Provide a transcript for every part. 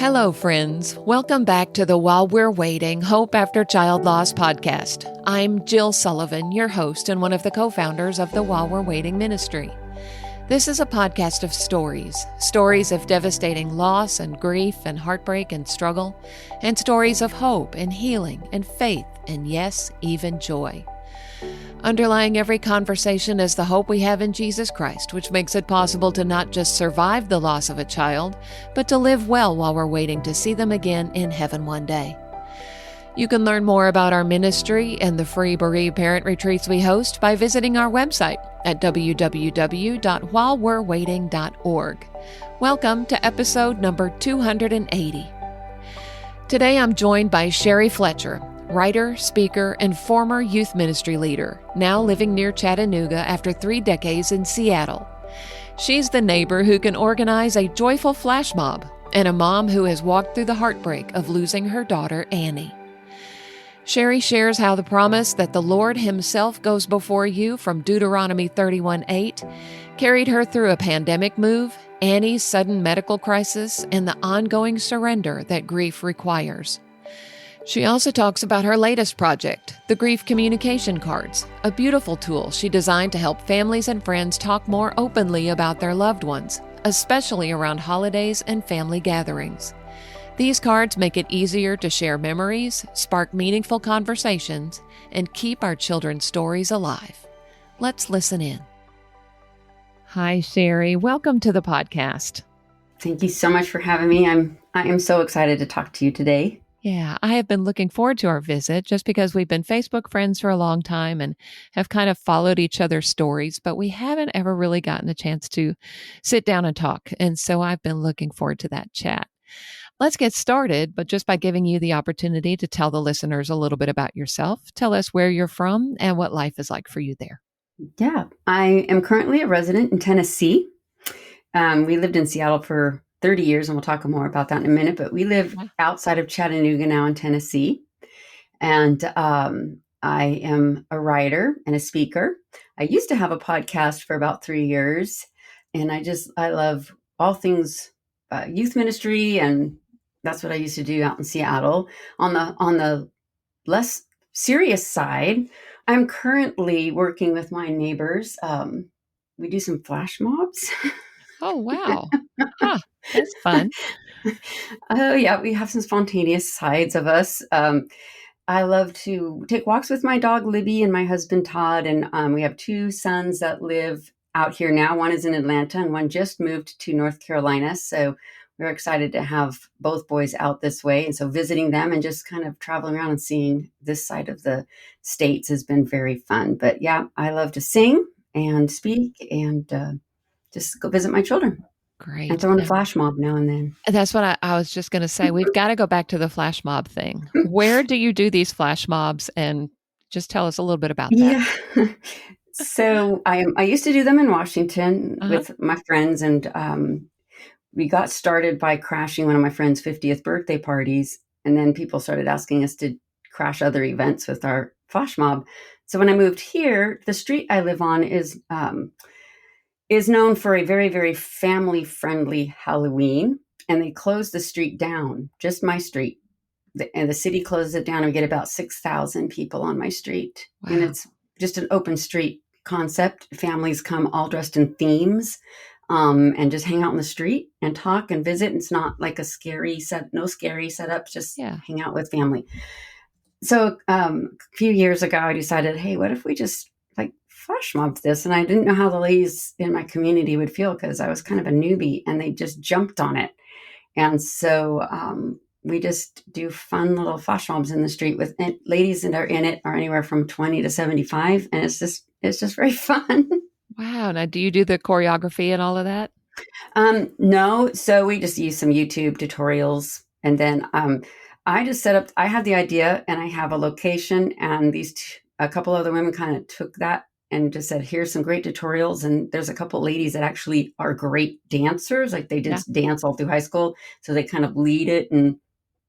Hello, friends. Welcome back to the While We're Waiting Hope After Child Loss podcast. I'm Jill Sullivan, your host and one of the co-founders of the While We're Waiting ministry. This is a podcast of stories of devastating loss and grief and heartbreak and struggle, and stories of hope and healing and faith and, yes, even joy. Underlying every conversation is the hope we have in Jesus Christ, which makes it possible to not just survive the loss of a child, but to live well while we're waiting to see them again in heaven one day. You can learn more about our ministry and the free bereaved parent retreats we host by visiting our website at www.whilewe'rewaiting.org. Welcome to episode number 280. Today I'm joined by Cheri Fletcher, writer, speaker, and former youth ministry leader, now living near Chattanooga after 3 decades in Seattle. She's the neighbor who can organize a joyful flash mob and a mom who has walked through the heartbreak of losing her daughter, Annie. Cheri shares how the promise that the Lord Himself goes before you from Deuteronomy 31:8 carried her through a pandemic move, Annie's sudden medical crisis, and the ongoing surrender that grief requires. She also talks about her latest project, the Grief Communication Cards, a beautiful tool she designed to help families and friends talk more openly about their loved ones, especially around holidays and family gatherings. These cards make it easier to share memories, spark meaningful conversations, and keep our children's stories alive. Let's listen in. Hi, Cheri. Welcome to the podcast. Thank you so much for having me. I am so excited to talk to you today. Yeah, I have been looking forward to our visit just because we've been Facebook friends for a long time and have kind of followed each other's stories, but we haven't ever really gotten a chance to sit down and talk. And so I've been looking forward to that chat. Let's get started, but just by giving you the opportunity to tell the listeners a little bit about yourself. Tell us where you're from and what life is like for you there. Yeah, I am currently a resident in Tennessee. We lived in Seattle for 30 years, and we'll talk more about that in a minute, but we live outside of Chattanooga now in Tennessee. And I am a writer and a speaker. I used to have a podcast for about 3 years, and I love all things youth ministry, and that's what I used to do out in Seattle. On the less serious side, I'm currently working with my neighbors. We do some flash mobs. Oh, wow. Huh, that's fun. Oh, yeah. We have some spontaneous sides of us. I love to take walks with my dog, Libby, and my husband, Todd. And we have 2 sons that live out here now. One is in Atlanta and one just moved to North Carolina. So we're excited to have both boys out this way. And so visiting them and just kind of traveling around and seeing this side of the States has been very fun. But yeah, I love to sing and speak and just go visit my children. Great. And throw in a flash mob now and then. That's what I was just going to say. We've got to go back to the flash mob thing. Where do you do these flash mobs? And just tell us a little bit about that. Yeah. So I used to do them in Washington with my friends, and we got started by crashing one of my friend's 50th birthday parties. And then people started asking us to crash other events with our flash mob. So when I moved here, the street I live on is known for a very, very family-friendly Halloween. And they closed the street down, just my street. And the city closes it down, and we get about 6,000 people on my street. Wow. And it's just an open street concept. Families come all dressed in themes and just hang out in the street and talk and visit. It's not like no scary setups, just hang out with family. So a few years ago, I decided, hey, what if we just flash mobbed this? And I didn't know how the ladies in my community would feel because I was kind of a newbie, and they just jumped on it. And so we just do fun little flash mobs in the street with ladies that are in it are anywhere from 20 to 75. And it's just very fun. Wow. Now, do you do the choreography and all of that? No. So we just use some YouTube tutorials. And then I just set up, I had the idea and I have a location, and a couple other women kind of took that and just said, here's some great tutorials. And there's a couple ladies that actually are great dancers. Like they did dance all through high school. So they kind of lead it, and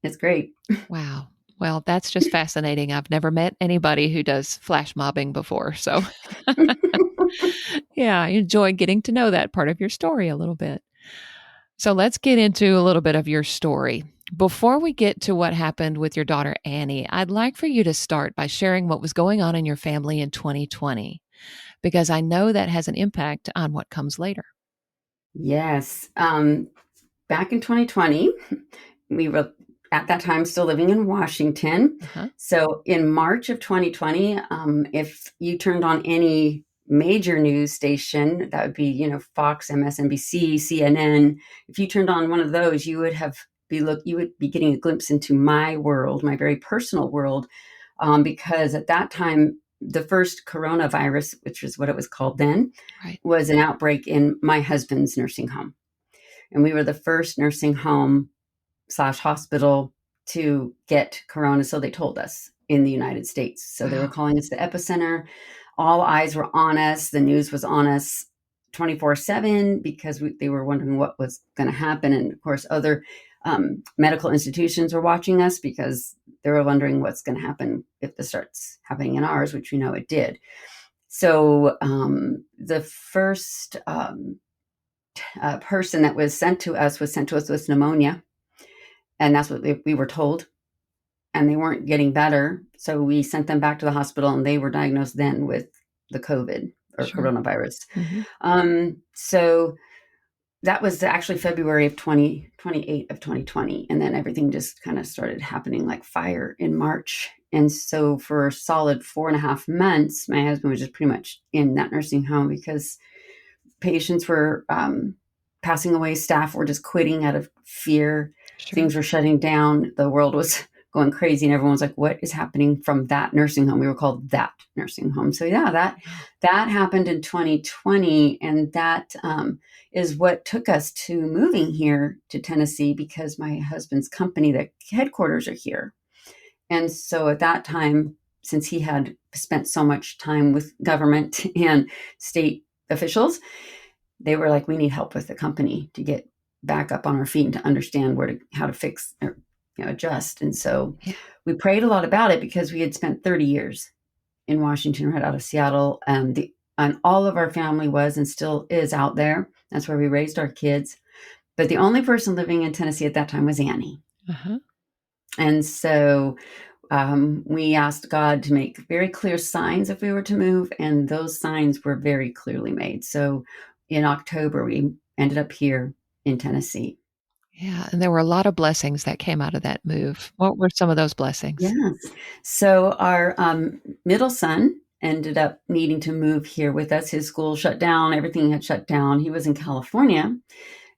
it's great. Wow. Well, that's just fascinating. I've never met anybody who does flash mobbing before. So yeah, I enjoy getting to know that part of your story a little bit. So let's get into a little bit of your story. Before we get to what happened with your daughter Annie, I'd like for you to start by sharing what was going on in your family in 2020, because I know that has an impact on what comes later. Yes. Back in 2020, we were at that time still living in Washington. Uh-huh. So in March of 2020, if you turned on any major news station, that would be, Fox, MSNBC, CNN. If you turned on one of those, you would be getting a glimpse into my world, my very personal world, because at that time, the first coronavirus, which is what it was called then, Right. was an outbreak in my husband's nursing home. And we were the first nursing home / hospital to get corona. So they told us in the United States. So they were Wow. calling us the epicenter. All eyes were on us. The news was on us 24/7 because they were wondering what was going to happen. And of course, other medical institutions were watching us because they were wondering what's going to happen if this starts happening in ours, which we know it did. So the first person that was sent to us with pneumonia. And that's what we were told. And they weren't getting better. So we sent them back to the hospital and they were diagnosed then with the COVID or Sure. coronavirus. Mm-hmm. So that was actually February of 2028 of 2020. And then everything just kind of started happening like fire in March. And so for a solid 4.5 months, my husband was just pretty much in that nursing home because patients were passing away. Staff were just quitting out of fear. Sure. Things were shutting down. The world was going crazy, and everyone was like, what is happening from that nursing home? We were called that nursing home. So yeah, that happened in 2020. And that is what took us to moving here to Tennessee, because my husband's company, the headquarters are here. And so at that time, since he had spent so much time with government and state officials, they were like, we need help with the company to get back up on our feet and to understand how to fix or adjust. And so we prayed a lot about it because we had spent 30 years in Washington, right out of Seattle. And all of our family was and still is out there. That's where we raised our kids. But the only person living in Tennessee at that time was Annie. Uh-huh. And so we asked God to make very clear signs if we were to move. And those signs were very clearly made. So in October, we ended up here in Tennessee. Yeah. And there were a lot of blessings that came out of that move. What were some of those blessings? Yes. So our middle son ended up needing to move here with us. His school shut down. Everything had shut down. He was in California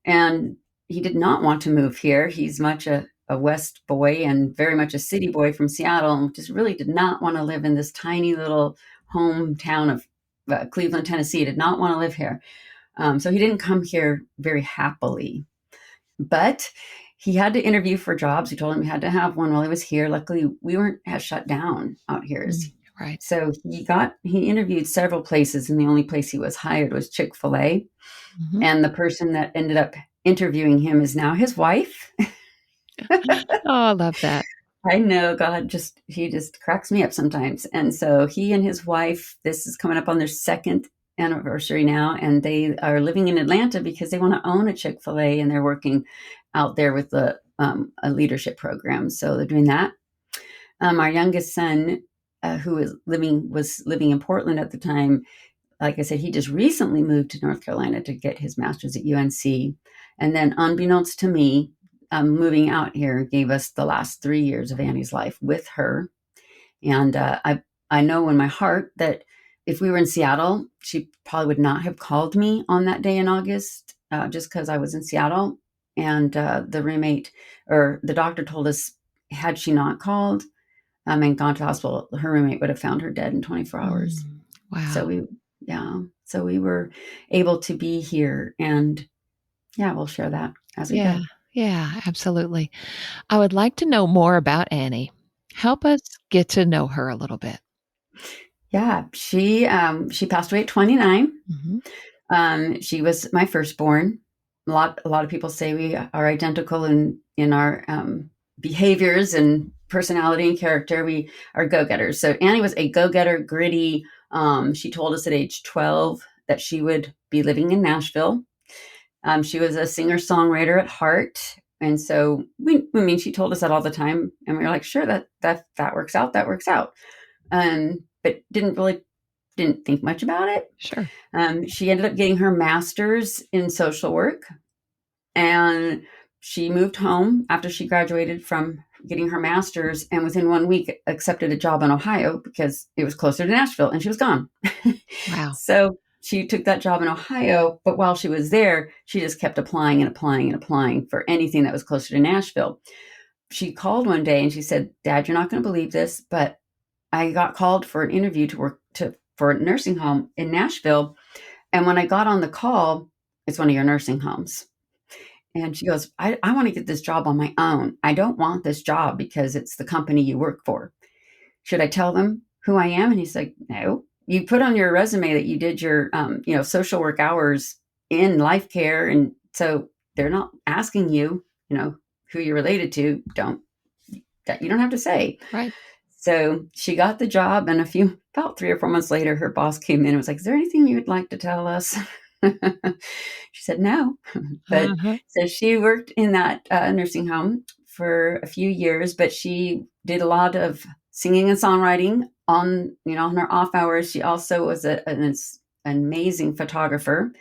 and he did not want to move here. He's much a West boy and very much a city boy from Seattle, and just really did not want to live in this tiny little hometown of Cleveland, Tennessee. He did not want to live here. So he didn't come here very happily. But he had to interview for jobs. He told him he had to have one while he was here. Luckily, we weren't as shut down out here. Right. So he interviewed several places, and the only place he was hired was Chick-fil-A. Mm-hmm. And the person that ended up interviewing him is now his wife. Oh, I love that. I know, God, he just cracks me up sometimes. And so he and his wife, this is coming up on their second anniversary now, and they are living in Atlanta because they want to own a Chick-fil-A, and they're working out there with a leadership program. So they're doing that. Our youngest son, who was living in Portland at the time, like I said, he just recently moved to North Carolina to get his master's at UNC. And then unbeknownst to me, moving out here gave us the last 3 years of Annie's life with her. And I know in my heart that if we were in Seattle, she probably would not have called me on that day in August, just because I was in Seattle. And the roommate or the doctor told us, had she not called and gone to the hospital, her roommate would have found her dead in 24 hours. Wow. So we were able to be here, and we'll share that as we go. Yeah, absolutely. I would like to know more about Annie. Help us get to know her a little bit. Yeah, she passed away at 29. Mm-hmm. She was my firstborn. A lot of people say we are identical in our behaviors and personality and character. We are go-getters. So Annie was a go-getter, gritty. She told us at age 12 that she would be living in Nashville. She was a singer-songwriter at heart. And so, she told us that all the time. And we were like, sure, that works out. That works out. But didn't think much about it. Sure. She ended up getting her master's in social work. And she moved home after she graduated from getting her master's, and within 1 week accepted a job in Ohio because it was closer to Nashville, and she was gone. Wow. So she took that job in Ohio, but while she was there, she just kept applying and applying and applying for anything that was closer to Nashville. She called one day and she said, Dad, you're not going to believe this, but I got called for an interview to work for a nursing home in Nashville. And when I got on the call, it's one of your nursing homes. And she goes, I want to get this job on my own. I don't want this job because it's the company you work for. Should I tell them who I am? And he's like, no. You put on your resume that you did your, social work hours in life care. And so they're not asking you, who you're related to. You don't have to say. Right. So she got the job, and about 3 or 4 months later, her boss came in and was like, is there anything you would like to tell us? She said no. But so she worked in that nursing home for a few years, but she did a lot of singing and songwriting on her off hours. She also was an amazing photographer.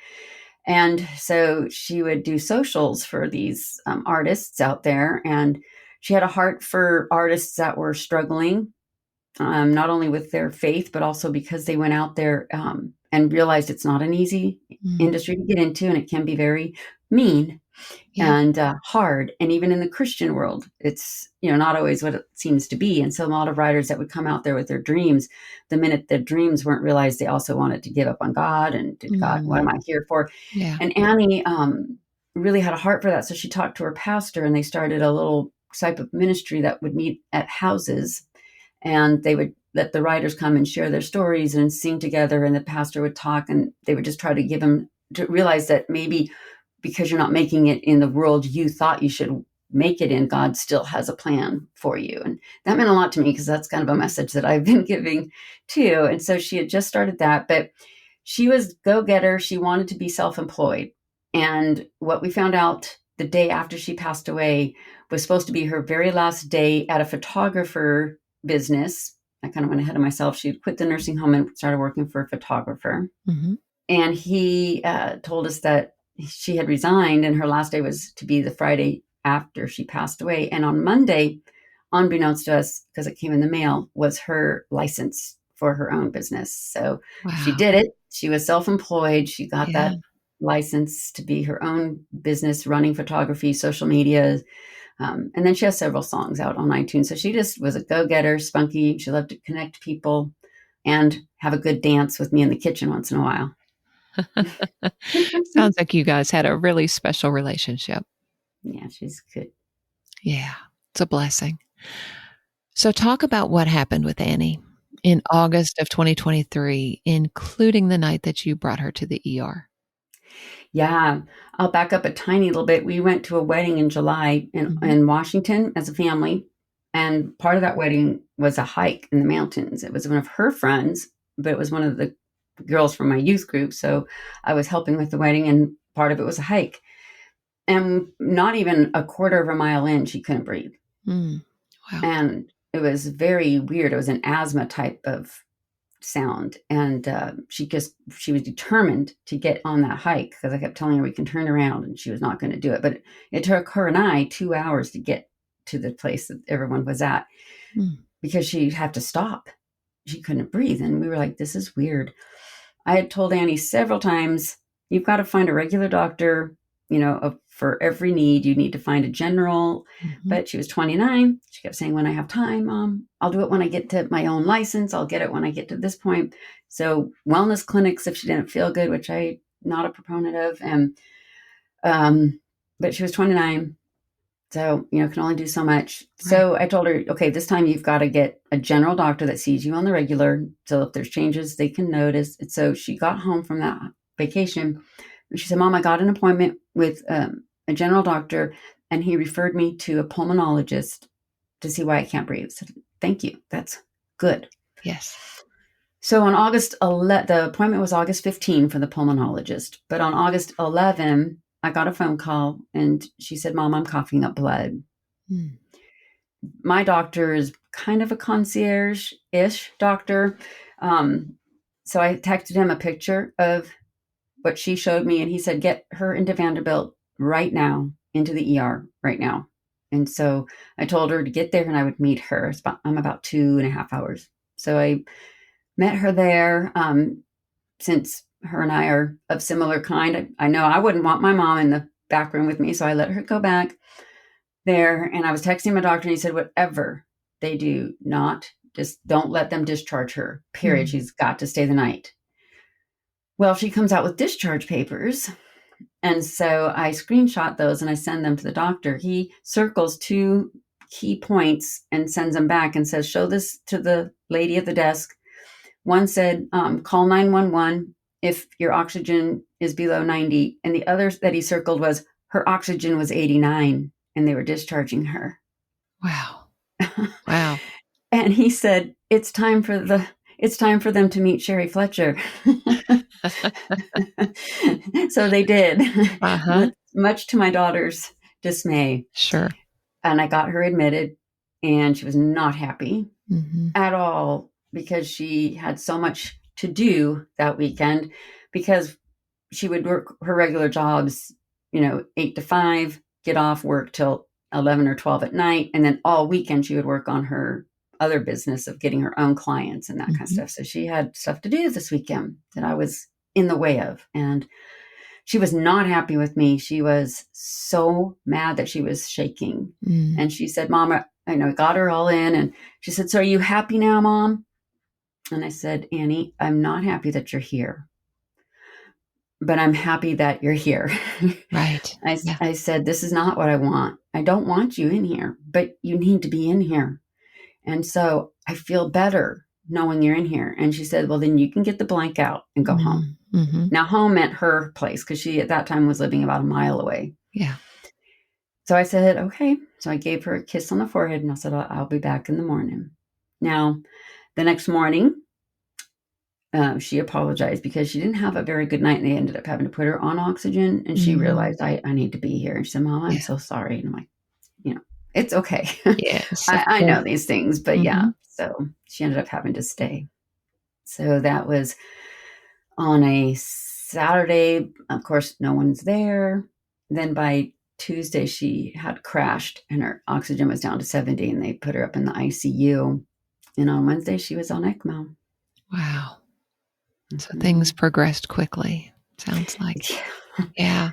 And so she would do socials for these artists out there. And she had a heart for artists that were struggling, not only with their faith, but also because they went out there and realized it's not an easy industry to get into, and it can be very mean and hard. And even in the Christian world, it's not always what it seems to be. And so a lot of writers that would come out there with their dreams, the minute their dreams weren't realized, they also wanted to give up on God and God, what am I here for? Yeah. And Annie really had a heart for that. So she talked to her pastor, and they started a little type of ministry that would meet at houses, and they would let the writers come and share their stories and sing together, and the pastor would talk, and they would just try to give them to realize that maybe because you're not making it in the world you thought you should make it in, God still has a plan for you. And that meant a lot to me because that's kind of a message that I've been giving too. And so she had just started that, but she was go-getter. She wanted to be self-employed. And what we found out the day after she passed away was supposed to be her very last day at a photographer business. I kind of went ahead of myself. She quit the nursing home and started working for a photographer. Mm-hmm. And he told us that she had resigned, and her last day was to be the Friday after she passed away. And on Monday, unbeknownst to us, because it came in the mail, was her license for her own business. So She did it. She was self-employed. She got that license to be her own business, running photography, social media. And then she has several songs out on iTunes. So she just was a go-getter, spunky. She loved to connect people and have a good dance with me in the kitchen once in a while. Sounds like you guys had a really special relationship. Yeah, she's good. Yeah, it's a blessing. So talk about what happened with Annie in August of 2023, including the night that you brought her to the ER. Yeah, I'll back up a tiny little bit. We went to a wedding in July in Washington as a family. And part of that wedding was a hike in the mountains. It was one of her friends, but it was one of the girls from my youth group. So I was helping with the wedding, and part of it was a hike. And not even a quarter of a mile in, she couldn't breathe. Wow. And it was very weird. It was an asthma type of sound. And she was determined to get on that hike because I kept telling her we can turn around, and she was not going to do it. But it took her and I 2 hours to get to the place that everyone was at because she'd have to stop. She couldn't breathe. And we were like, this is weird. I had told Annie several times, you've got to find a regular doctor, for every need. You need to find a general. But she was 29. She kept saying, when I have time, Mom, I'll do it when I get to my own license. I'll get it when I get to this point. So wellness clinics, if she didn't feel good, which I'm not a proponent of. And, but she was 29. So, can only do so much. Right. So I told her, okay, this time you've got to get a general doctor that sees you on the regular. So if there's changes, they can notice. And so she got home from that vacation. And she said, Mom, I got an appointment with a general doctor, and he referred me to a pulmonologist to see why I can't breathe. I said, thank you. That's good. Yes. So on the appointment was August 15 for the pulmonologist. But on August 11, I got a phone call and she said, Mom, I'm coughing up blood. Mm. My doctor is kind of a concierge-ish doctor. So I texted him a picture of what she showed me, and he said, get her into Vanderbilt right now, into the ER right now. And so I told her to get there and I would meet her. I'm about 2.5 hours. So I met her there. Since her and I are of similar kind, I know I wouldn't want my mom in the back room with me. So I let her go back there. And I was texting my doctor and he said, whatever they do, just don't let them discharge her, period. She's got to stay the night. Well, she comes out with discharge papers. And so I screenshot those and I send them to the doctor. He circles 2 key points and sends them back and says, show this to the lady at the desk. One said, call 911 if your oxygen is below 90. And the other that he circled was her oxygen was 89 and they were discharging her. Wow. Wow. And he said, it's time for them to meet Cheri Fletcher. So they did, much to my daughter's dismay. Sure. And I got her admitted, and she was not happy at all because she had so much to do that weekend, because she would work her regular jobs, 8 to 5, get off work till 11 or 12 at night. And then all weekend she would work on her other business of getting her own clients and that kind of stuff. So she had stuff to do this weekend that I was in the way of. And she was not happy with me. She was so mad that she was shaking. And she said, Mom, I got her all in. And she said, so are you happy now, Mom? And I said, Annie, I'm not happy that you're here, but I'm happy that you're here. Right. I said, this is not what I want. I don't want you in here, but you need to be in here. And so I feel better knowing you're in here. And she said, well, then you can get the blank out and go home. Now, home meant her place, because she at that time was living about a mile away. Yeah. So I said, okay. So I gave her a kiss on the forehead and I said, I'll be back in the morning. Now, the next morning, she apologized because she didn't have a very good night, and they ended up having to put her on oxygen. And she realized, I need to be here. And she said, Mom, I'm so sorry. And I'm like, it's okay. Yes. I know these things, but yeah. So she ended up having to stay. So that was on a Saturday. Of course, no one's there. Then by Tuesday, she had crashed and her oxygen was down to 70, and they put her up in the ICU. And on Wednesday, she was on ECMO. Wow. So things progressed quickly, sounds like. Yeah.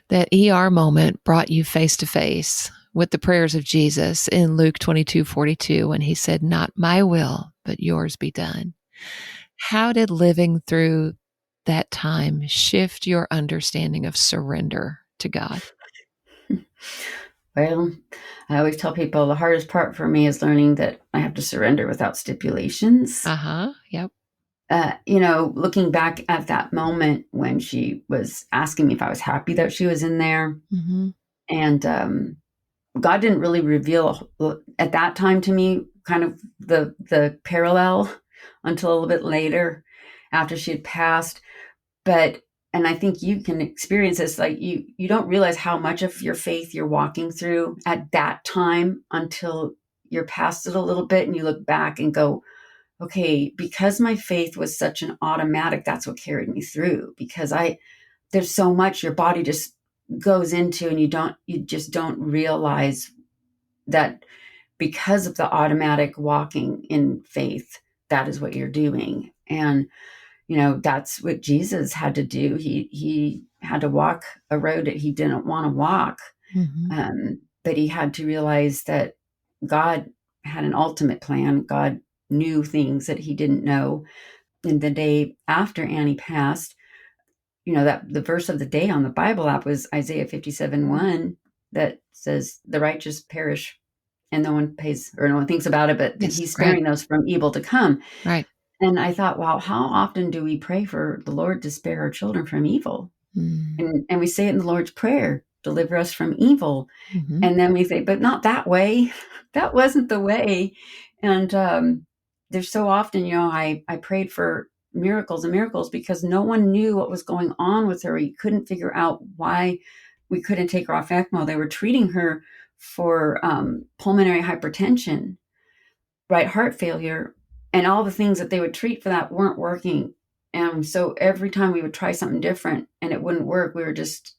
That ER moment brought you face to face with the prayers of Jesus in Luke 22:42, when he said, not my will, but yours be done. How did living through that time shift your understanding of surrender to God? Well, I always tell people the hardest part for me is learning that I have to surrender without stipulations. Yep. Looking back at that moment when she was asking me if I was happy that she was in there, and God didn't really reveal at that time to me kind of the parallel until a little bit later after she had passed. And I think you can experience this, like you don't realize how much of your faith you're walking through at that time until you're past it a little bit and you look back and go, okay, because my faith was such an automatic, that's what carried me through, because there's so much your body just goes into, and you just don't realize that because of the automatic walking in faith, that is what you're doing. And that's what Jesus had to do. He had to walk a road that he didn't want to walk. But he had to realize that God had an ultimate plan. God knew things that he didn't know. And the day after Annie passed, that the verse of the day on the Bible app was Isaiah 57:1, that says the righteous perish and no one thinks about it, but he's sparing those from evil to come. Right. And I thought, wow, how often do we pray for the Lord to spare our children from evil? And we say it in the Lord's Prayer, deliver us from evil. And then we say, but not that way. That wasn't the way. And there's so often, I prayed for miracles and miracles because no one knew what was going on with her. We couldn't figure out why we couldn't take her off ECMO. They were treating her for pulmonary hypertension, right heart failure, and all the things that they would treat for that weren't working. And so every time we would try something different and it wouldn't work, we were just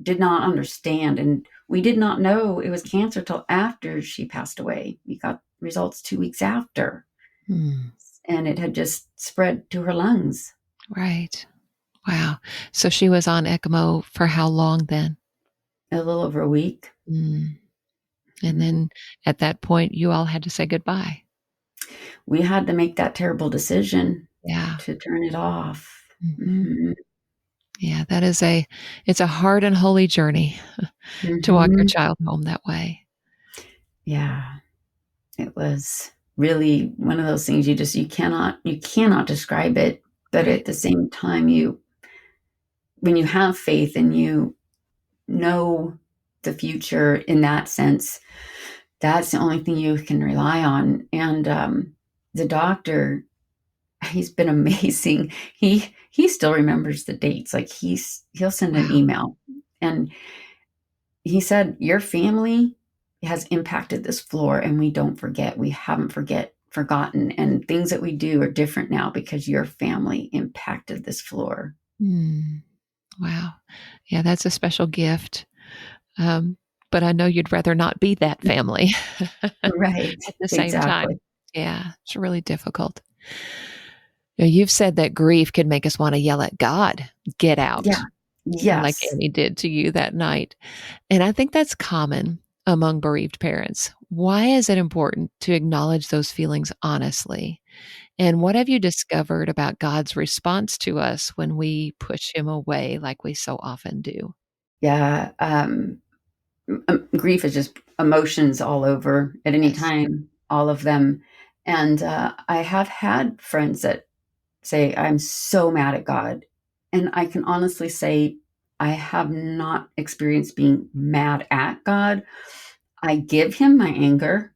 did not understand. And we did not know it was cancer till after she passed away. We got results 2 weeks after. And it had just spread to her lungs. Right. Wow. So she was on ECMO for how long then? A little over a week. And then at that point, you all had to say goodbye. We had to make that terrible decision Yeah. to turn it off. Yeah, it's a hard and holy journey to walk your child home that way. Yeah. It was really one of those things you cannot describe it. But at the same time, when you have faith and you know the future in that sense, that's the only thing you can rely on. And the doctor, he's been amazing. He still remembers the dates. Like he'll send an email, and he said, "Your family has impacted this floor, and we don't forget. We haven't forgotten, and things that we do are different now because your family impacted this floor." Wow. Yeah, that's a special gift. But I know you'd rather not be that family. Right. At the same time. Yeah, it's really difficult. You've said that grief can make us want to yell at God, get out. Yeah. Yes. Like Annie did to you that night. And I think that's common among bereaved parents. Why is it important to acknowledge those feelings honestly? And what have you discovered about God's response to us when we push him away like we so often do? Yeah. Grief is just emotions all over at any time, all of them. And I have had friends that say, "I'm so mad at God." And I can honestly say, I have not experienced being mad at God. I give him my anger.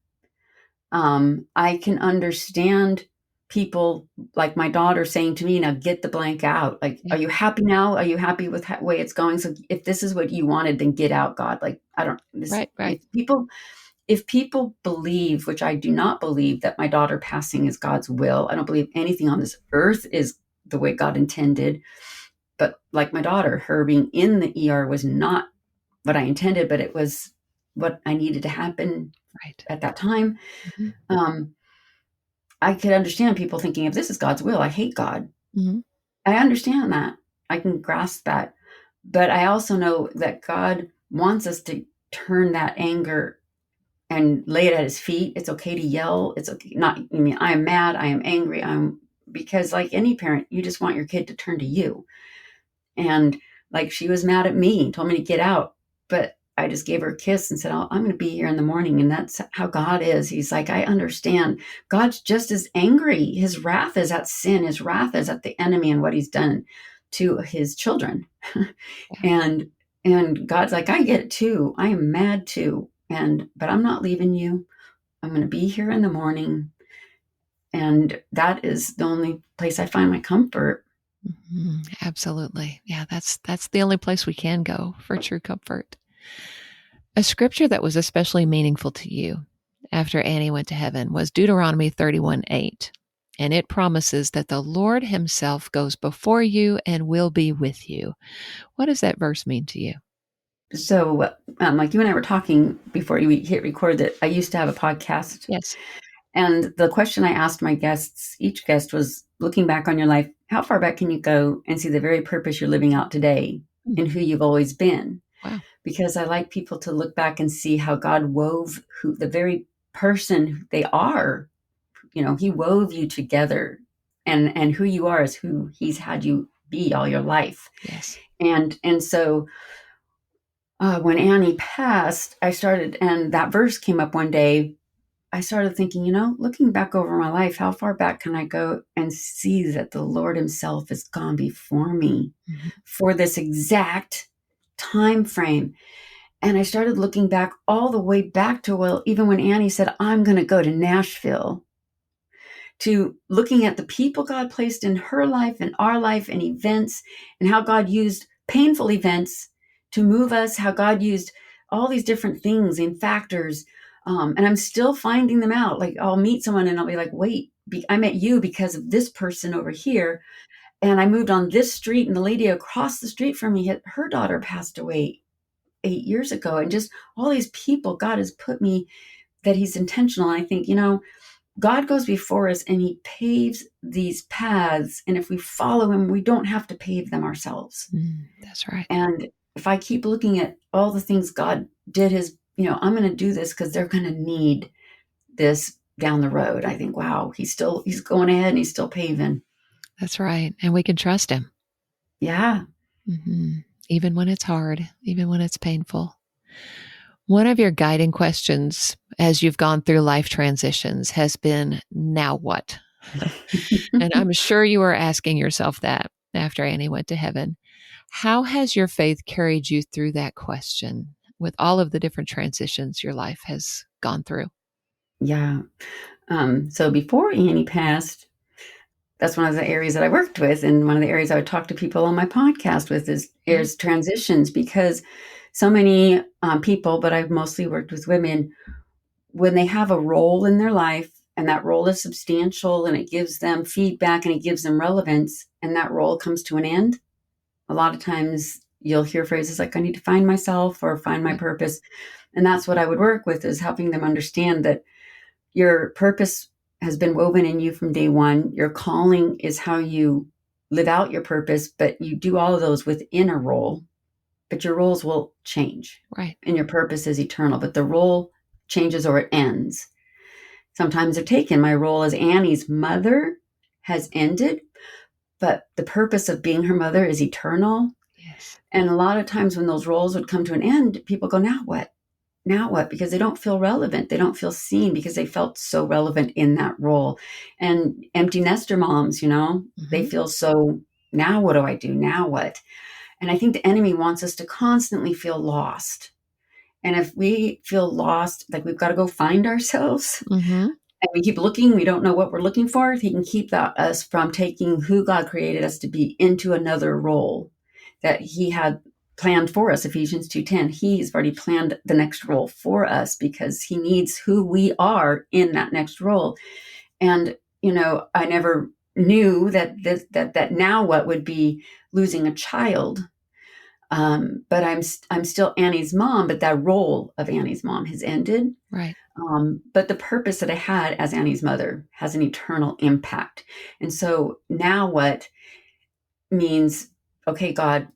I can understand people like my daughter saying to me, "Now get the blank out. Like, are you happy now? Are you happy with the way it's going? So if this is what you wanted, then get out, God." Like, I don't, Right. if people believe, which I do not believe, that my daughter passing is God's will, I don't believe anything on this earth is the way God intended. But like my daughter, her being in the ER was not what I intended, but it was what I needed to happen at that time. I could understand people thinking, if this is God's will, I hate God. I understand that. I can grasp that. But I also know that God wants us to turn that anger and lay it at his feet. It's okay to yell. It's okay. I am mad. I am angry. Because like any parent, you just want your kid to turn to you. And like she was mad at me, told me to get out, but I just gave her a kiss and said, "I'm going to be here in the morning." And that's how God is. He's like, I understand. God's just as angry. His wrath is at sin. His wrath is at the enemy and what he's done to his children. And God's like, I get it too. I am mad too. But I'm not leaving you. I'm going to be here in the morning. And that is the only place I find my comfort. Absolutely. Yeah, that's the only place we can go for true comfort. A scripture that was especially meaningful to you after Annie went to heaven was Deuteronomy 31:8. And it promises that the Lord himself goes before you and will be with you. What does that verse mean to you? So, like you and I were talking before we hit record, that I used to have a podcast. Yes. And the question I asked my guests, each guest, was, looking back on your life, how far back can you go and see the very purpose you're living out today and who you've always been? Wow. Because I like people to look back and see how God wove the very person they are. You know, he wove you together, and who you are is who he's had you be all your life. Yes. And so when Annie passed, and that verse came up one day, I started thinking, looking back over my life, how far back can I go and see that the Lord himself has gone before me for this exact time frame? And I started looking back all the way back to, even when Annie said, "I'm going to go to Nashville." to looking at the people God placed in her life and our life and events, and how God used painful events to move us, how God used all these different things and factors. And I'm still finding them out. Like, I'll meet someone and I'll be like, wait, I met you because of this person over here. And I moved on this street, and the lady across the street from me, her daughter passed away 8 years ago. And just all these people God has put me, that he's intentional. And I think, God goes before us and he paves these paths. And if we follow him, we don't have to pave them ourselves. That's right. And if I keep looking at all the things God did, I'm going to do this because they're going to need this down the road. I think, wow, he's going ahead and he's still paving. That's right. And we can trust him. Yeah. Mm-hmm. Even when it's hard, even when it's painful. One of your guiding questions as you've gone through life transitions has been, now what? And I'm sure you were asking yourself that after Annie went to heaven. How has your faith carried you through that question with all of the different transitions your life has gone through? Yeah. So before Annie passed, that's one of the areas that I worked with. And one of the areas I would talk to people on my podcast with is transitions, because so many people, but I've mostly worked with women, when they have a role in their life and that role is substantial and it gives them feedback and it gives them relevance, and that role comes to an end, a lot of times you'll hear phrases like, I need to find myself or find my purpose. And that's what I would work with, is helping them understand that your purpose has been woven in you from day one. Your calling is how you live out your purpose, but you do all of those within a role, but your roles will change. Right. And your purpose is eternal, but the role changes or it ends. Sometimes they're taken. My role as Annie's mother has ended, but the purpose of being her mother is eternal. Yes. And a lot of times when those roles would come to an end, people go, now what? Now what? Because they don't feel relevant. They don't feel seen because they felt so relevant in that role. And empty nester moms, they feel so, now what do I do? Now what? And I think the enemy wants us to constantly feel lost. And if we feel lost, like we've got to go find ourselves, and we keep looking, we don't know what we're looking for, he can keep us from taking who God created us to be into another role that he had planned for us. Ephesians 2:10, he's already planned the next role for us because he needs who we are in that next role. And, I never knew that now what would be losing a child. But I'm still Annie's mom, but that role of Annie's mom has ended. Right. But the purpose that I had as Annie's mother has an eternal impact. And so now what means, okay, God,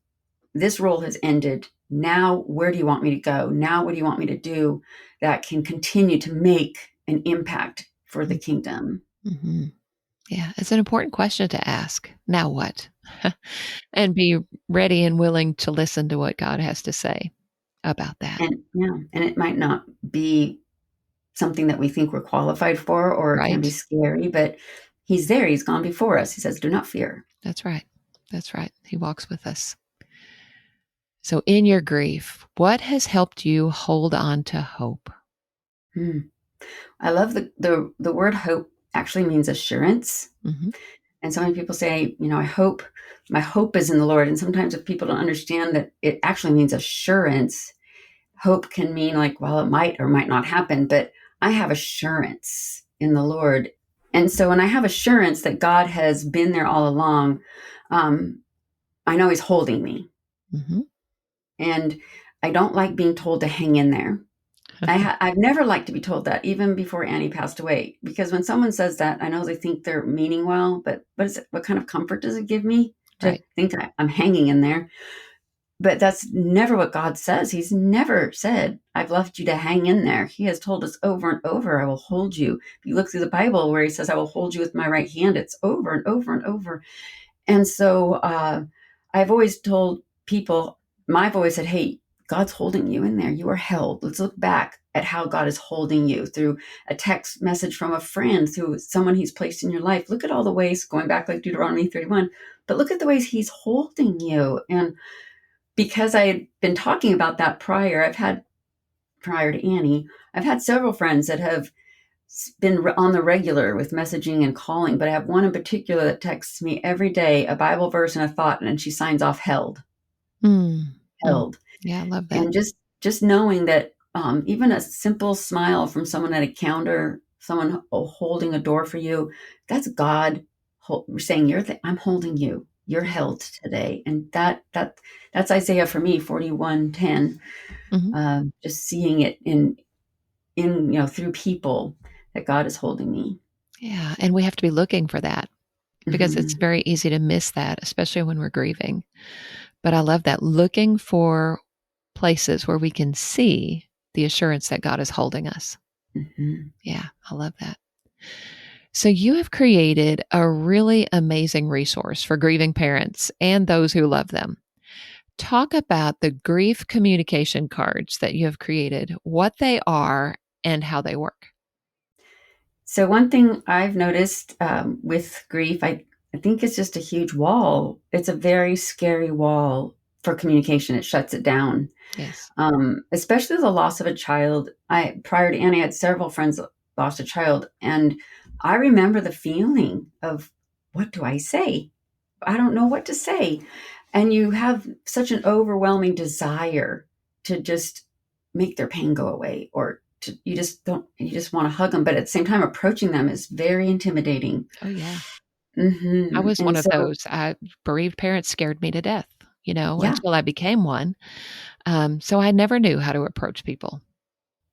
this role has ended. Now, where do you want me to go? Now, what do you want me to do that can continue to make an impact for the kingdom? Mm-hmm. Yeah, it's an important question to ask. Now what? And be ready and willing to listen to what God has to say about that. And it might not be something that we think we're qualified for, or it can be scary, but he's there. He's gone before us. He says, do not fear. That's right. That's right. He walks with us. So in your grief, what has helped you hold on to hope? I love the word hope actually means assurance. And so many people say, I hope, my hope is in the Lord. And sometimes if people don't understand that it actually means assurance, hope can mean like, well, it might or might not happen, but I have assurance in the Lord. And so when I have assurance that God has been there all along, I know he's holding me. And I don't like being told to hang in there. I've never liked to be told that, even before Annie passed away, because when someone says that, I know they think they're meaning well, but what kind of comfort does it give me to think I'm hanging in there? But that's never what God says. He's never said, I've left you to hang in there. He has told us over and over, I will hold you. If you look through the Bible where he says, I will hold you with my right hand, it's over and over and over. And so I've always told people, I've always said, hey, God's holding you in there. You are held. Let's look back at how God is holding you through a text message from a friend, through someone he's placed in your life. Look at all the ways, going back like Deuteronomy 31, but look at the ways he's holding you. And because I had been talking about that prior to Annie, I've had several friends that have been on the regular with messaging and calling, but I have one in particular that texts me every day, a Bible verse and a thought, and she signs off held, Mm. Mm. held. Yeah, I love that. And just knowing that even a simple smile from someone at a counter, someone holding a door for you, that's God saying, I'm holding you. You're held today. And that's Isaiah for me, 41:10. Mm-hmm. Just seeing it in through people that God is holding me. Yeah, and we have to be looking for that because it's Mm-hmm. very easy to miss that, especially when we're grieving. But I love that, looking for places where we can see the assurance that God is holding us. Mm-hmm. Yeah, I love that. So you have created a really amazing resource for grieving parents and those who love them. Talk about the grief communication cards that you have created, what they are, and how they work. So one thing I've noticed with grief, I think it's just a huge wall. It's a very scary wall for communication. It shuts it down, Yes. especially the loss of a child. Prior to Annie, I had several friends that lost a child, and I remember the feeling of, what do I say? I don't know what to say. And you have such an overwhelming desire to just make their pain go away, or you just want to hug them. But at the same time, approaching them is very intimidating. Oh, yeah. I Mm-hmm. was one And of so, those. Bereaved parents scared me to death, yeah, until I became one. So I never knew how to approach people.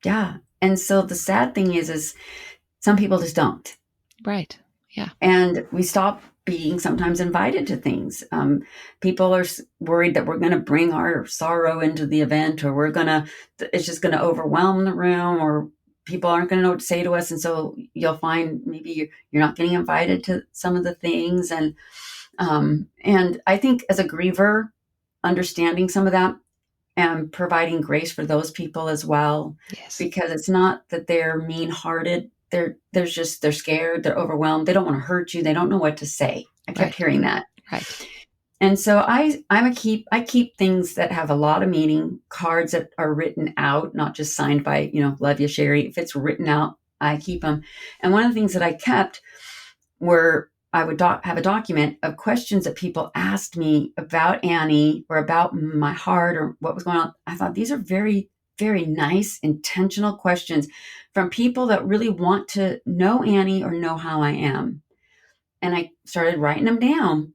yeah. And so the sad thing is some people just don't. Right. Yeah. And we stop being sometimes invited to things. People are worried that we're going to bring our sorrow into the event, or it's just going to overwhelm the room, or people aren't going to know what to say to us. And so you'll find maybe you're not getting invited to some of the things. And I think as a griever, understanding some of that and providing grace for those people as well, Yes. because it's not that they're mean-hearted. They're scared, they're overwhelmed, they don't want to hurt you, they don't know what to say. I kept Right. hearing that. Right. And so I keep things that have a lot of meaning, cards that are written out, not just signed by, love you, Cheri. If it's written out, I keep them. And one of the things that I kept were, I would have a document of questions that people asked me about Annie or about my heart or what was going on. I thought these are very, very nice, intentional questions from people that really want to know Annie or know how I am. And I started writing them down.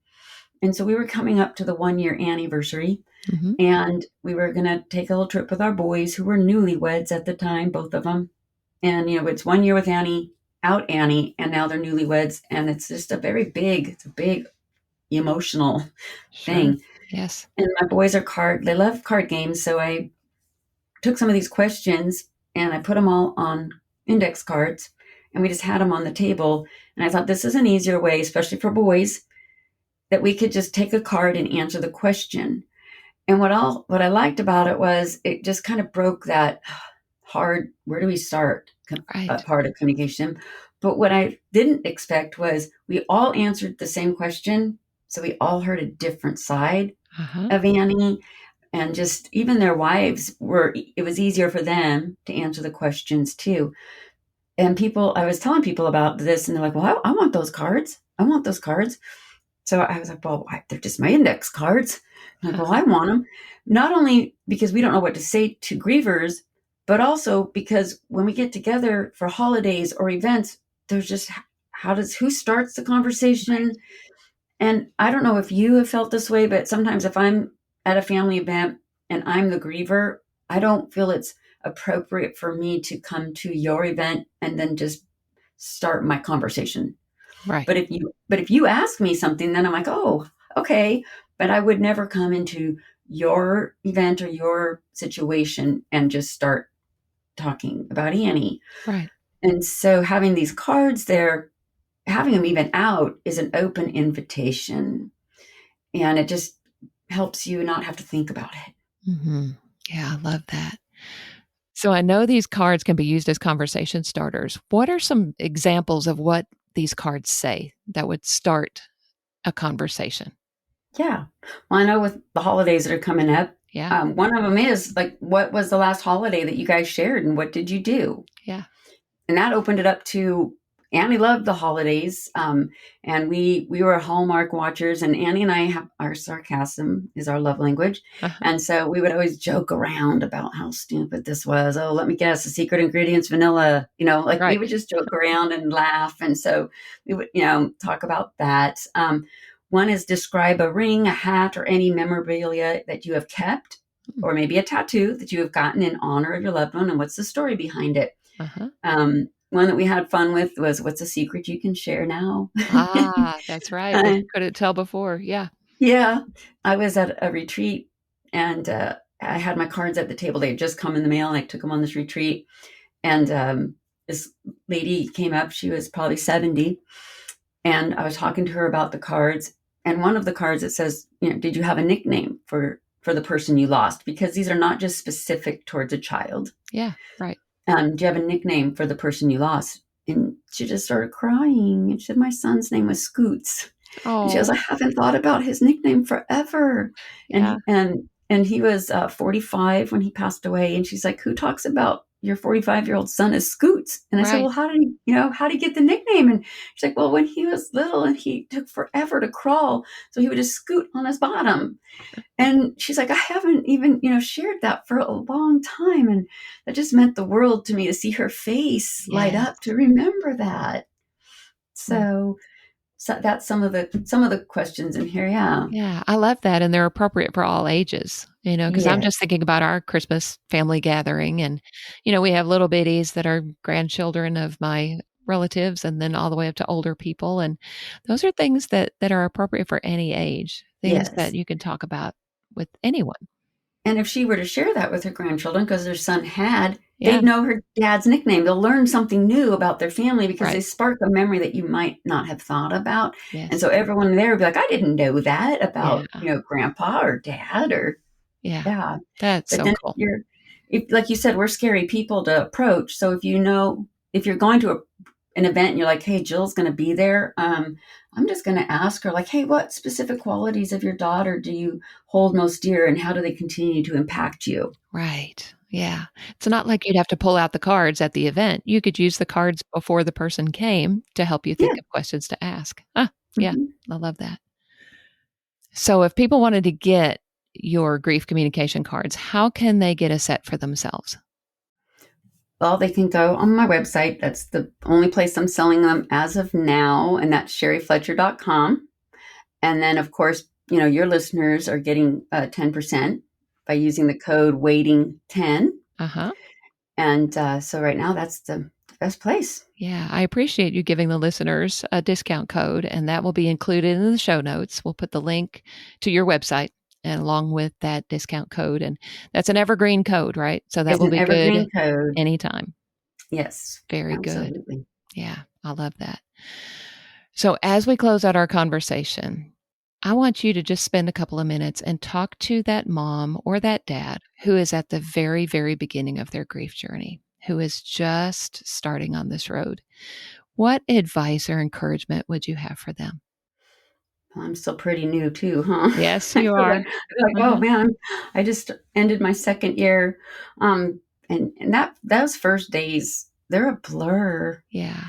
And so we were coming up to the 1-year anniversary, Mm-hmm. and we were going to take a little trip with our boys who were newlyweds at the time, both of them. And, it's 1 year with Annie, and now they're newlyweds. And it's just it's a big emotional Sure. thing. Yes. And my boys they love card games. So I took some of these questions and I put them all on index cards, and we just had them on the table. And I thought this is an easier way, especially for boys, that we could just take a card and answer the question. And what I liked about it was it just kind of broke that hard, where do we start, Right. part of communication. But what I didn't expect was we all answered the same question. So we all heard a different side Uh-huh. of Annie, and just even their wives it was easier for them to answer the questions too. And I was telling people about this, and they're like, well, I want those cards. I want those cards. So I was like, well, they're just my index cards. I'm like, well, I want them. Not only because we don't know what to say to grievers, but also because when we get together for holidays or events, there's just, who starts the conversation? And I don't know if you have felt this way, but sometimes if I'm at a family event and I'm the griever, I don't feel it's appropriate for me to come to your event and then just start my conversation. Right. But if you ask me something, then I'm like, oh, okay. But I would never come into your event or your situation and just start talking about Annie. Right. And so having these cards there, having them even out, is an open invitation. And it just helps you not have to think about it. Mm-hmm. Yeah, I love that. So I know these cards can be used as conversation starters. What are some examples of what these cards say that would start a conversation? Yeah. Well, I know with the holidays that are coming up, Yeah. one of them is like, what was the last holiday that you guys shared and what did you do? Yeah. that opened it up to Annie loved the holidays. And we were Hallmark watchers, and Annie and I have our sarcasm is our love language. Uh-huh. And so we would always joke around about how stupid this was. Oh, let me guess, the secret ingredient's vanilla. Like we Right. would just joke around and laugh. And so we would, talk about that. One is describe a ring, a hat, or any memorabilia that you have kept, or maybe a tattoo that you have gotten in honor of your loved one, and what's the story behind it. Uh-huh. One that we had fun with was, what's a secret you can share now? That's right. What you couldn't tell before. Yeah. Yeah. I was at a retreat, and I had my cards at the table. They had just come in the mail, and I took them on this retreat. And this lady came up. She was probably 70. And I was talking to her about the cards. And one of the cards, it says, did you have a nickname for the person you lost? Because these are not just specific towards a child. Yeah. Right. Do you have a nickname for the person you lost? And she just started crying. And she said, my son's name was Scoots. And she goes, Oh, I haven't thought about his nickname forever. yeah. And he was 45 when he passed away. And she's like, who talks about your 45-year-old son as Scoots? And I said, Right. well, how did he get the nickname? And she's like, well, when he was little and he took forever to crawl, so he would just scoot on his bottom. And she's like, I haven't even, shared that for a long time. And that just meant the world to me to see her face light Yes. up to remember that. Mm. So that's some of the questions in here. Yeah. Yeah, I love that, and they're appropriate for all ages, because I'm just Yes. thinking about our Christmas family gathering, and, we have little bitties that are grandchildren of my relatives and then all the way up to older people, and those are things that are appropriate for any age, things that Yes. you can talk about with anyone. And if she were to share that with her grandchildren, because their son Yeah, they'd know her dad's nickname. They'll learn something new about their family because they right. spark a memory that you might not have thought about. And Yes. so everyone there would be like, I didn't know that Yeah. about, grandpa or dad or, Yeah. yeah. That's But so then cool. like you said, we're scary people to approach. So if you're going to an event and you're like, hey, Jill's going to be there, I'm just going to ask her, like, hey, what specific qualities of your daughter do you hold most dear, and how do they continue to impact you? Right. Yeah. It's not like you'd have to pull out the cards at the event. You could use the cards before the person came to help you Yeah. think of questions to ask. Ah, yeah. Mhm. I love that. So if people wanted to get your grief communication cards, how can they get a set for themselves? Well, they can go on my website. That's the only place I'm selling them as of now, and that's cherifletcher.com. And then, of course, your listeners are getting 10% by using the code waiting10. Uh-huh. And so right now, that's the best place. Yeah, I appreciate you giving the listeners a discount code, and that will be included in the show notes. We'll put the link to your website and along with that discount code. And that's an evergreen code, right? So that It's will an be good evergreen code. anytime. Yes, Very good. absolutely. Yeah, I love that. So as we close out our conversation, I want you to just spend a couple of minutes and talk to that mom or that dad who is at the very, very beginning of their grief journey, who is just starting on this road. What advice or encouragement would you have for them? Well, I'm still pretty new too, huh? Yes, I you feel are. like, oh Uh-huh. man, I just ended my second year. And those first days, they're a blur. Yeah.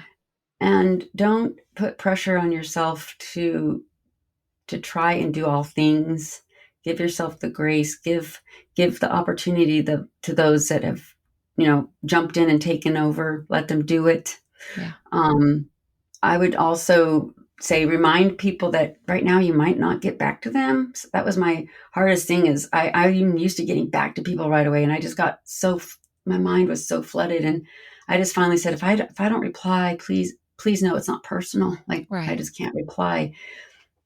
And don't put pressure on yourself to try and do all things. Give yourself the grace. Give the opportunity to those that have, jumped in and taken over. Let them do it. Yeah. Um, I would also say remind people that right now you might not get back to them. So that was my hardest thing is I'm used to getting back to people right away. And I just got my mind was so flooded. And I just finally said, if I don't reply, please know it's not personal. Like I Right. just can't reply,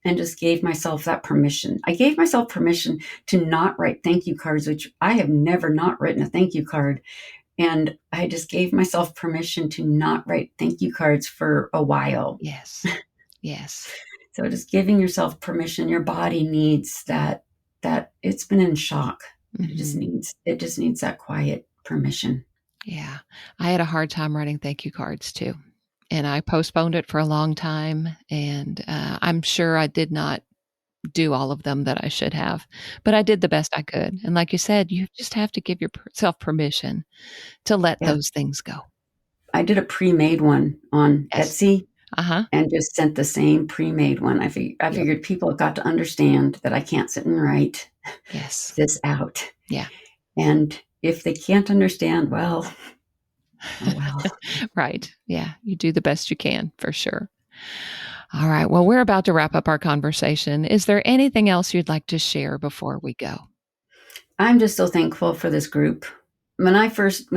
and just gave myself that permission. I gave myself permission to not write thank you cards, which I have never not written a thank you card. And I just gave myself permission to not write thank you cards for a while. Yes. Yes. So just giving yourself permission. Your body needs that it's been in shock. Hmm. It just needs that quiet permission. Yeah. I had a hard time writing thank you cards too. And I postponed it for a long time. And I'm sure I did not do all of them that I should have, but I did the best I could. And like you said, you just have to give yourself permission to let Yeah. those things go. I did a pre-made one on Yes. Etsy. Uh-huh. And just sent the same pre-made one. I Yep. figured people have got to understand that I can't sit and write Yes. this out. Yeah. And if they can't understand, well, oh well. Right. Yeah. You do the best you can, for sure. All right. Well, we're about to wrap up our conversation. Is there anything else you'd like to share before we go? I'm just so thankful for this group. When I first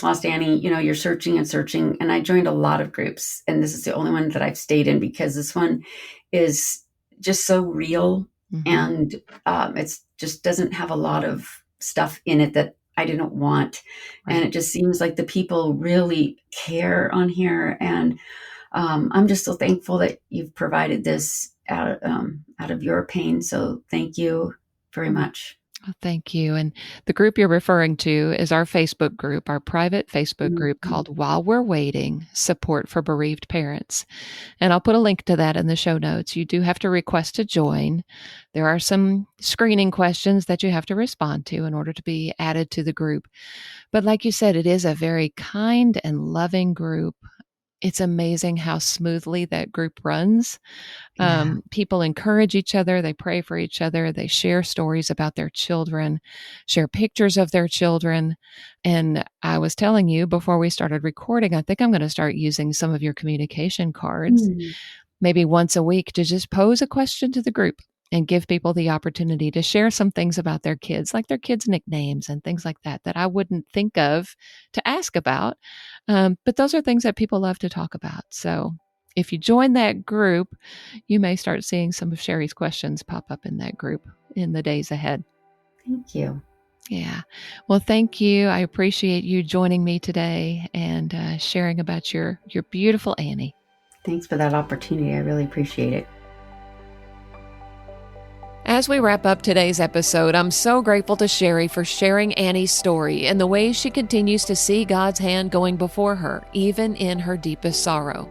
lost Annie, you're searching and searching, and I joined a lot of groups, and this is the only one that I've stayed in because this one is just so real, and it's just doesn't have a lot of stuff in it that I didn't want, and it just seems like the people really care on here, and I'm just so thankful that you've provided this out of your pain. So thank you very much. Oh, thank you. And the group you're referring to is our Facebook group, our private Facebook group called While We're Waiting, Support for Bereaved Parents. And I'll put a link to that in the show notes. You do have to request to join. There are some screening questions that you have to respond to in order to be added to the group. But like you said, it is a very kind and loving group. It's amazing how smoothly that group runs. People encourage each other. They pray for each other. They share stories about their children, share pictures of their children. And I was telling you before we started recording, I think I'm going to start using some of your communication cards, maybe once a week, to just pose a question to the group and give people the opportunity to share some things about their kids, like their kids' nicknames and things like that, that I wouldn't think of to ask about. But those are things that people love to talk about. So if you join that group, you may start seeing some of Cheri's questions pop up in that group in the days ahead. Thank you. Yeah. Well, thank you. I appreciate you joining me today and sharing about your beautiful Annie. Thanks for that opportunity. I really appreciate it. As we wrap up today's episode, I'm so grateful to Cheri for sharing Annie's story and the way she continues to see God's hand going before her, even in her deepest sorrow.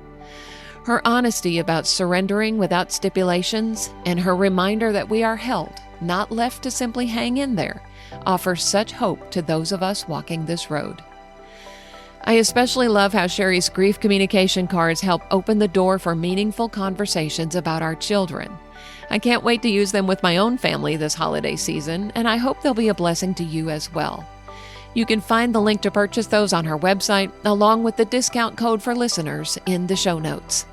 Her honesty about surrendering without stipulations and her reminder that we are held, not left to simply hang in there, offers such hope to those of us walking this road. I especially love how Cheri's grief communication cards help open the door for meaningful conversations about our children. I can't wait to use them with my own family this holiday season, and I hope they'll be a blessing to you as well. You can find the link to purchase those on her website, along with the discount code for listeners in the show notes.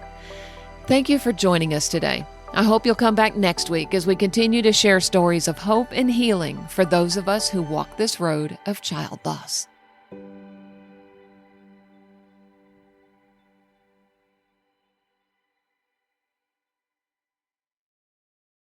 Thank you for joining us today. I hope you'll come back next week as we continue to share stories of hope and healing for those of us who walk this road of child loss.